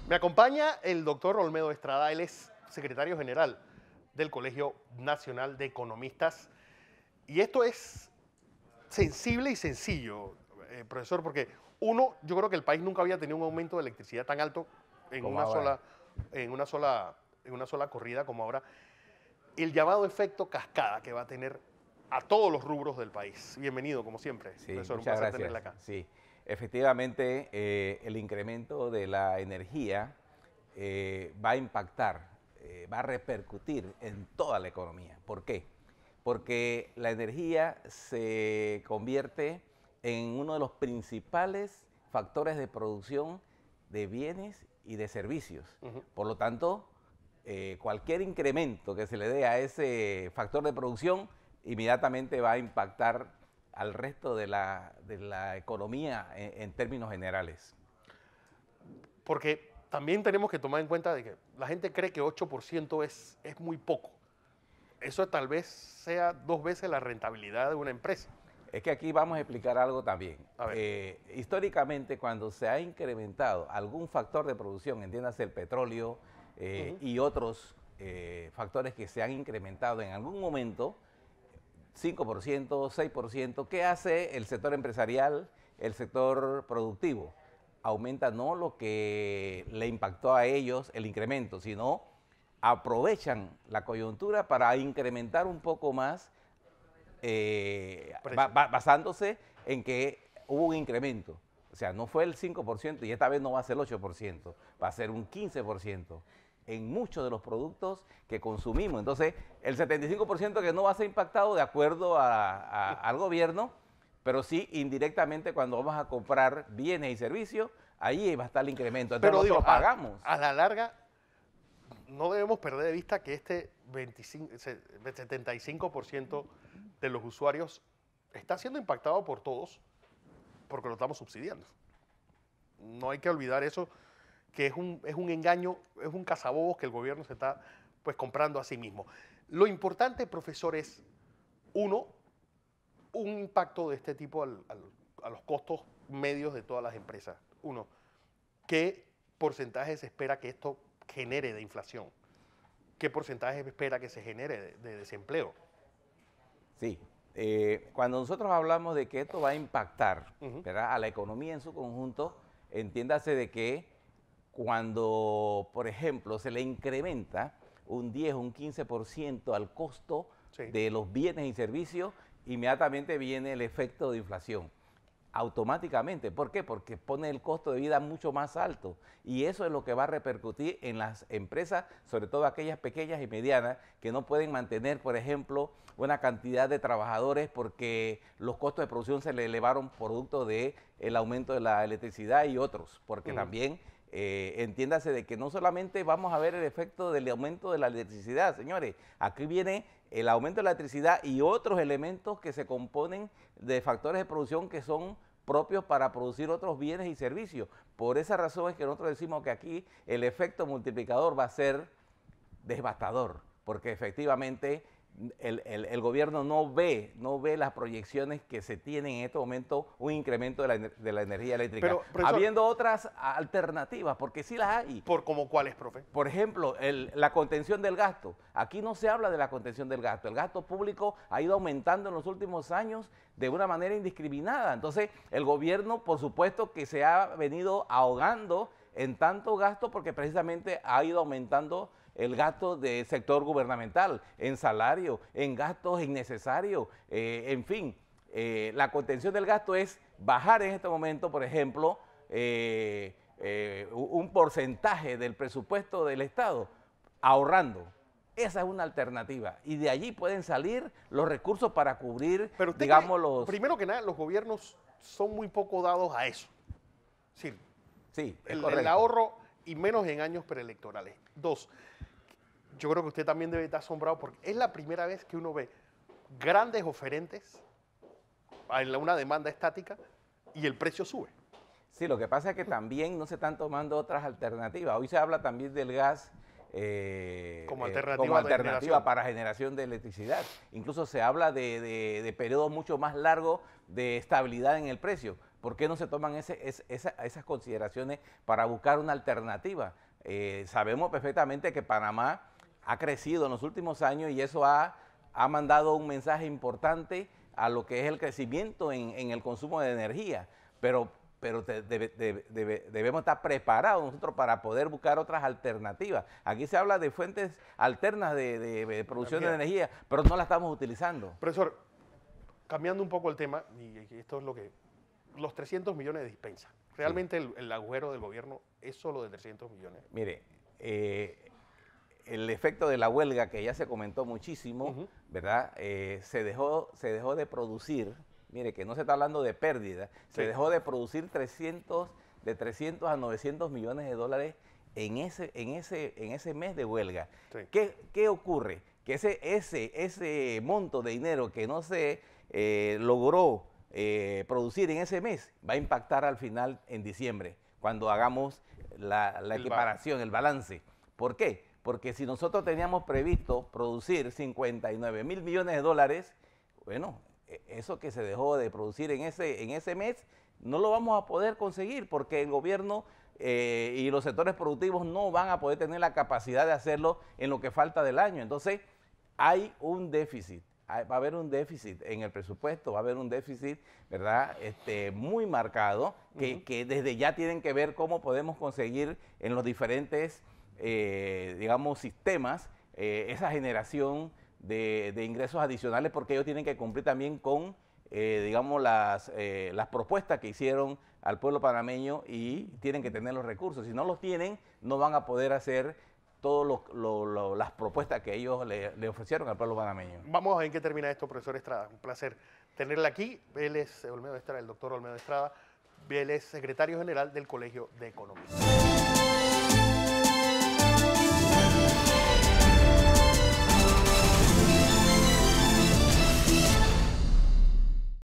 Me acompaña el doctor Olmedo Estrada, él es secretario general del Colegio Nacional de Economistas. Y esto es sensible y sencillo, profesor, porque yo creo que el país nunca había tenido un aumento de electricidad tan alto en Como una ahora. sola, en una sola corrida como ahora. El llamado efecto cascada que va a tener a todos los rubros del país. Bienvenido, como siempre, Sí, profesor, un muchas placer gracias. tenerle acá. Sí, efectivamente, el incremento de la energía va a impactar, va a repercutir en toda la economía. ¿Por qué? Porque la energía se convierte en uno de los principales factores de producción de bienes y de servicios. Ujú. Por lo tanto, cualquier incremento que se le dé a ese factor de producción inmediatamente va a impactar al resto de la economía en términos generales. Porque también tenemos que tomar en cuenta de que la gente cree que 8% es muy poco. Eso tal vez sea 2 veces la rentabilidad de una empresa. Es que aquí vamos a explicar algo también. A ver. Históricamente, cuando se ha incrementado algún factor de producción, entiéndase el petróleo Ujú. y otros factores que se han incrementado en algún momento, 5%, 6%, ¿qué hace el sector empresarial, el sector productivo? Aumenta no lo que le impactó a ellos el incremento, sino aprovechan la coyuntura para incrementar un poco más, Precio. basándose en que hubo un incremento. O sea, no fue el 5% y esta vez no va a ser el 8%, va a ser un 15% en muchos de los productos que consumimos. Entonces, el 75% que no va a ser impactado de acuerdo al gobierno, pero sí indirectamente cuando vamos a comprar bienes y servicios, ahí va a estar el incremento. Entonces Pero nosotros digo, lo pagamos. a la larga, no debemos perder de vista que este 75% de los usuarios está siendo impactado por todos porque lo estamos subsidiando. No hay que olvidar eso, que es un engaño, es un cazabobos que el gobierno se está pues comprando a sí mismo. Lo importante, profesor, es, uno, un impacto de este tipo a los costos medios de todas las empresas. Uno, ¿qué porcentaje se espera que esto genere de inflación? ¿Qué porcentaje espera que se genere de desempleo? Sí, cuando nosotros hablamos de que esto va a impactar, Ujú. ¿verdad?, a la economía en su conjunto, entiéndase de que cuando, por ejemplo, se le incrementa un 10 o un 15% al costo Sí. de los bienes y servicios, inmediatamente viene el efecto de inflación. Automáticamente. ¿Por qué? Porque pone el costo de vida mucho más alto y eso es lo que va a repercutir en las empresas, sobre todo aquellas pequeñas y medianas que no pueden mantener, por ejemplo, una cantidad de trabajadores porque los costos de producción se le elevaron producto del aumento de la electricidad y otros, porque Ujú. también entiéndase de que no solamente vamos a ver el efecto del aumento de la electricidad, señores, aquí viene el aumento de la electricidad y otros elementos que se componen de factores de producción que son propios para producir otros bienes y servicios. Por esa razón es que nosotros decimos que aquí el efecto multiplicador va a ser devastador, porque efectivamente el gobierno no ve las proyecciones que se tienen en este momento, un incremento de la energía eléctrica, Pero, profesor, habiendo otras alternativas, porque sí las hay. ¿por como cuáles, profe? Por ejemplo, la contención del gasto. Aquí no se habla de la contención del gasto. El gasto público ha ido aumentando en los últimos años de una manera indiscriminada. Entonces, el gobierno, por supuesto, que se ha venido ahogando en tanto gasto porque precisamente ha ido aumentando el gasto del sector gubernamental, en salario, en gastos innecesarios, en fin. La contención del gasto es bajar en este momento, por ejemplo, un porcentaje del presupuesto del Estado ahorrando. Esa es una alternativa. Y de allí pueden salir los recursos para cubrir, Pero usted cree, digamos, primero que nada, los gobiernos son muy poco dados a eso. Es decir, Sí, es el correcto. ahorro y menos en años preelectorales. Dos, yo creo que usted también debe estar asombrado porque es la primera vez que uno ve grandes oferentes en una demanda estática y el precio sube. Sí, lo que pasa es que también no se están tomando otras alternativas. Hoy se habla también del gas Como como alternativa de alternativa generación. para generación de electricidad. Incluso se habla de periodos mucho más largos de estabilidad en el precio. ¿por qué no se toman esas consideraciones para buscar una alternativa? Sabemos perfectamente que Panamá ha crecido en los últimos años y eso ha mandado un mensaje importante a lo que es el crecimiento en el consumo de energía, pero debemos estar preparados nosotros para poder buscar otras alternativas. Aquí se habla de fuentes alternas de producción de energía, pero no la estamos utilizando. Profesor, cambiando un poco el tema, y esto es lo que... Los 300 millones de dispensa. ¿Realmente el agujero del gobierno es solo de 300 millones? Mire, el efecto de la huelga, que ya se comentó muchísimo, ¿verdad? Se dejó de producir, mire que no se está hablando de pérdida, se dejó de producir de 300 a 900 millones de dólares en ese mes de huelga. Sí. ¿Qué ocurre? Que ese monto de dinero que no se logró producir en ese mes va a impactar al final en diciembre, cuando hagamos la equiparación, el balance. ¿Por qué? Porque si nosotros teníamos previsto producir 59 mil millones de dólares, bueno, eso que se dejó de producir en ese mes, no lo vamos a poder conseguir porque el gobierno y los sectores productivos no van a poder tener la capacidad de hacerlo en lo que falta del año. Entonces, hay un déficit. Va a haber un déficit en el presupuesto, va a haber un déficit, ¿verdad? Muy marcado, que desde ya tienen que ver cómo podemos conseguir en los diferentes, digamos, sistemas, esa generación de ingresos adicionales, porque ellos tienen que cumplir también con, digamos, las propuestas que hicieron al pueblo panameño y tienen que tener los recursos. Si no los tienen, no van a poder hacer todas las propuestas que ellos le ofrecieron al pueblo panameño. Vamos a ver en qué termina esto, profesor Estrada. Un placer tenerla aquí. Él es Olmedo Estrada, el doctor Olmedo Estrada. Él es secretario general del Colegio de Economistas.